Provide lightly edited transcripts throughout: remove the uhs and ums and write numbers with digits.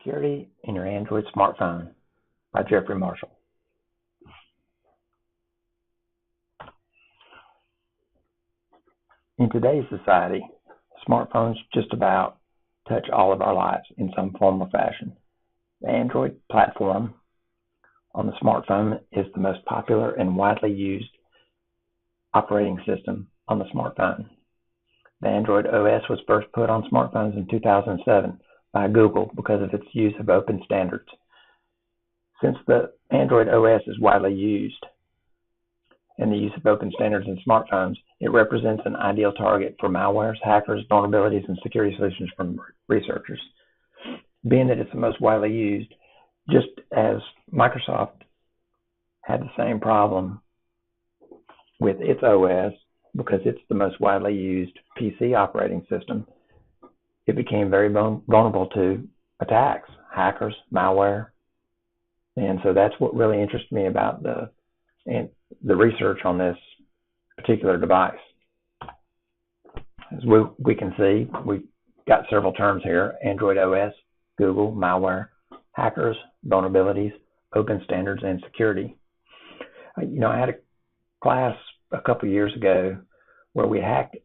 Security in Your Android Smartphone by Jeffrey Marshall. In today's society, smartphones just about touch all of our lives in some form or fashion. The Android platform on the smartphone is the most popular and widely used operating system on the smartphone. The Android OS was first put on smartphones in 2007 by Google because of its use of open standards. Since the Android OS is widely used and the use of open standards in smartphones, it represents an ideal target for malwares, hackers, vulnerabilities, and security solutions from researchers. Being that it's the most widely used, just as Microsoft had the same problem with its OS because it's the most widely used PC operating system, it became very vulnerable to attacks, hackers, malware. And so that's what really interests me about the research on this particular device. As we can see, we've got several terms here: Android OS, Google, malware, hackers, vulnerabilities, open standards, and security. I had a class a couple years ago where we hacked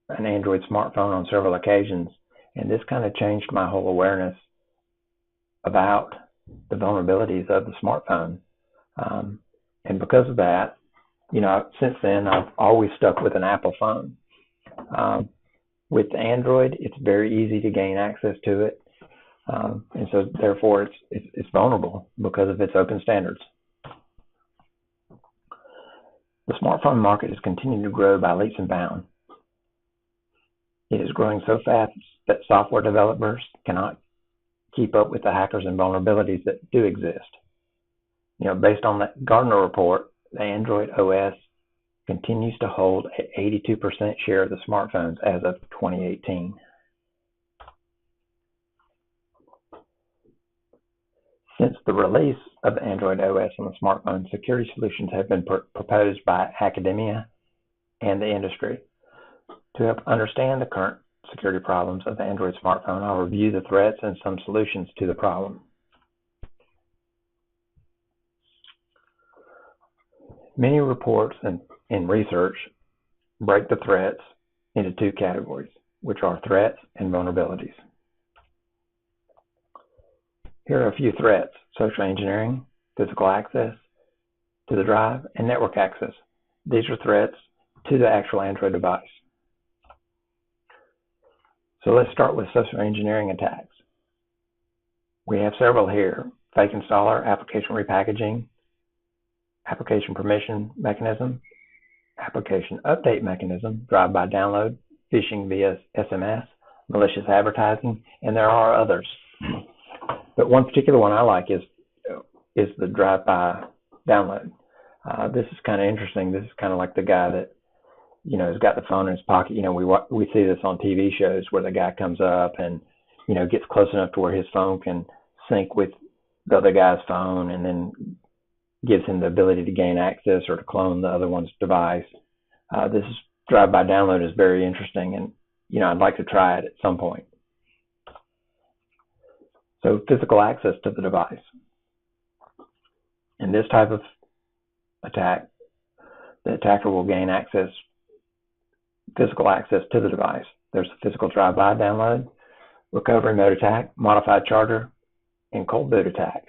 an Android smartphone on several occasions, and this kind of changed my whole awareness about the vulnerabilities of the smartphone. And because of that, since then I've always stuck with an Apple phone. With Android, it's very easy to gain access to it, and so therefore it's vulnerable because of its open standards. The smartphone market is continuing to grow by leaps and bounds. It is growing so fast that software developers cannot keep up with the hackers and vulnerabilities that do exist. Based on the Gartner report, the Android OS continues to hold an 82% share of the smartphones as of 2018. Since the release of the Android OS on the smartphone, security solutions have been proposed by academia and the industry. To help understand the current security problems of the Android smartphone, I'll review the threats and some solutions to the problem. Many reports and research break the threats into two categories, which are threats and vulnerabilities. Here are a few threats: social engineering, physical access to the drive, and network access. These are threats to the actual Android device. So let's start with social engineering attacks. We have several here: fake installer, application repackaging, application permission mechanism, application update mechanism, drive-by download, phishing via SMS, malicious advertising, and there are others. But one particular one I like is the drive-by download. This is kind of interesting. This is kind of like the guy that has got the phone in his pocket. We see this on TV shows where the guy comes up and gets close enough to where his phone can sync with the other guy's phone, and then gives him the ability to gain access or to clone the other one's device. This drive-by download is very interesting, and I'd like to try it at some point. So physical access to the device. In this type of attack, the attacker will gain physical access to the device. There's a physical drive-by download, recovery mode attack, modified charger, and cold boot attack.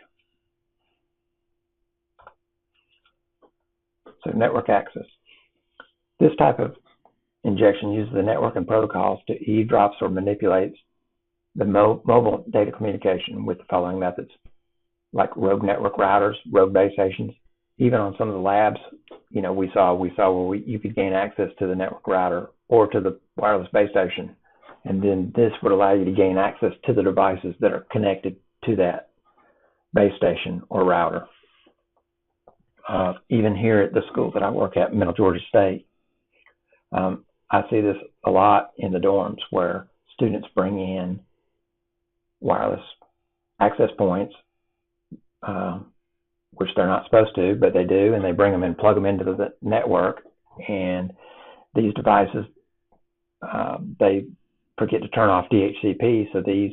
So network access. This type of injection uses the network and protocols to eavesdrops or manipulates the mobile data communication with the following methods, like rogue network routers, rogue base stations. Even on some of the labs, we saw where you could gain access to the network router or to the wireless base station, and then this would allow you to gain access to the devices that are connected to that base station or router. Even here at the school that I work at, Middle Georgia State, I see this a lot in the dorms where students bring in wireless access points, which they're not supposed to, but they do, and they bring them and plug them into the network. And these devices, they forget to turn off DHCP, so these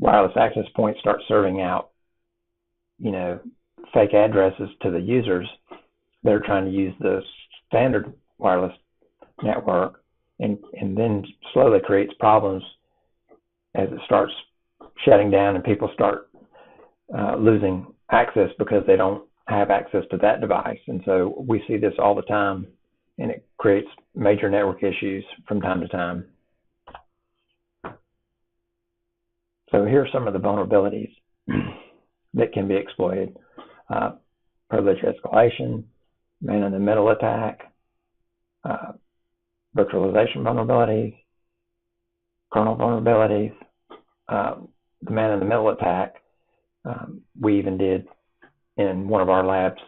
wireless access points start serving out, fake addresses to the users, they're trying to use the standard wireless network, and then slowly creates problems as it starts shutting down and people start losing access because they don't have access to that device. And so we see this all the time, and it creates major network issues from time to time. So here are some of the vulnerabilities that can be exploited. Privilege escalation, man-in-the-middle attack, virtualization vulnerabilities, kernel vulnerabilities. The man-in-the-middle attack, we even did in one of our labs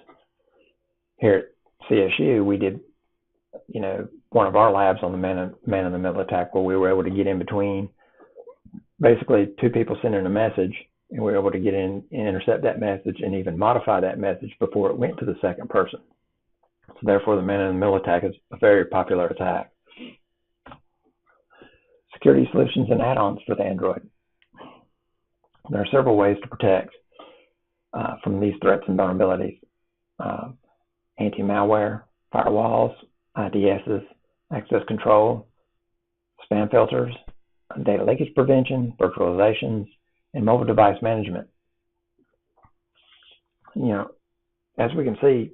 here at CSU. We did, one of our labs on the man-in-the-middle attack, where we were able to get in between basically two people sending a message, and we were able to get in and intercept that message and even modify that message before it went to the second person. So therefore, the man-in-the-middle attack is a very popular attack. Security solutions and add-ons for the Android. There are several ways to protect from these threats and vulnerabilities. Anti-malware, firewalls, IDSs, access control, spam filters, data leakage prevention, virtualizations, and mobile device management. As we can see,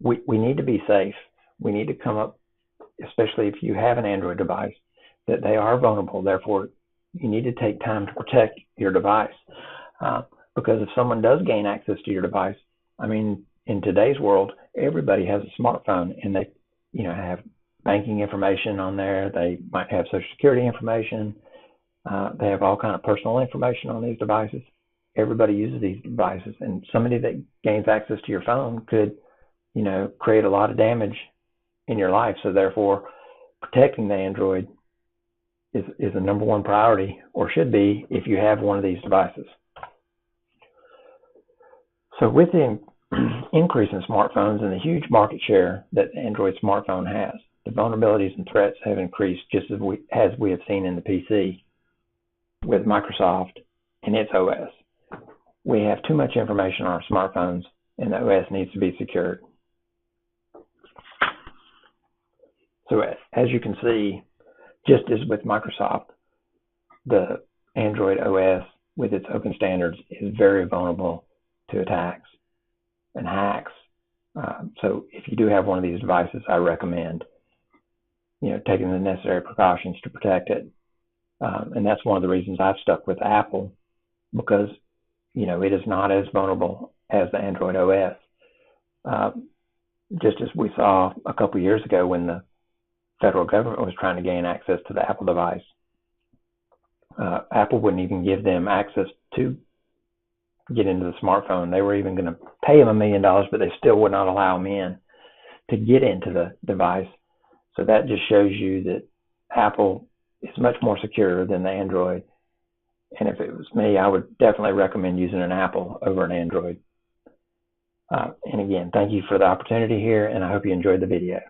we need to be safe. We need to come up, especially if you have an Android device, that they are vulnerable. Therefore, you need to take time to protect your device. Because if someone does gain access to your device, in today's world, everybody has a smartphone, and they, have banking information on there. They might have social security information. They have all kind of personal information on these devices. Everybody uses these devices, and somebody that gains access to your phone could, create a lot of damage in your life. So therefore, protecting the Android is the number one priority, or should be, if you have one of these devices. So with the increase in smartphones and the huge market share that the Android smartphone has, the vulnerabilities and threats have increased just as we have seen in the PC with Microsoft and its OS. We have too much information on our smartphones, and the OS needs to be secured. So as you can see, just as with Microsoft, the Android OS with its open standards is very vulnerable to attacks and hacks. So if you do have one of these devices, I recommend taking the necessary precautions to protect it. And that's one of the reasons I've stuck with Apple, because it is not as vulnerable as the Android OS. Just as we saw a couple years ago when the federal government was trying to gain access to the Apple device, Apple wouldn't even give them access to get into the smartphone. They were even going to pay them $1 million, but they still would not allow them in to get into the device. So that just shows you that Apple is much more secure than the Android. And if it was me, I would definitely recommend using an Apple over an Android. And again, thank you for the opportunity here, and I hope you enjoyed the video.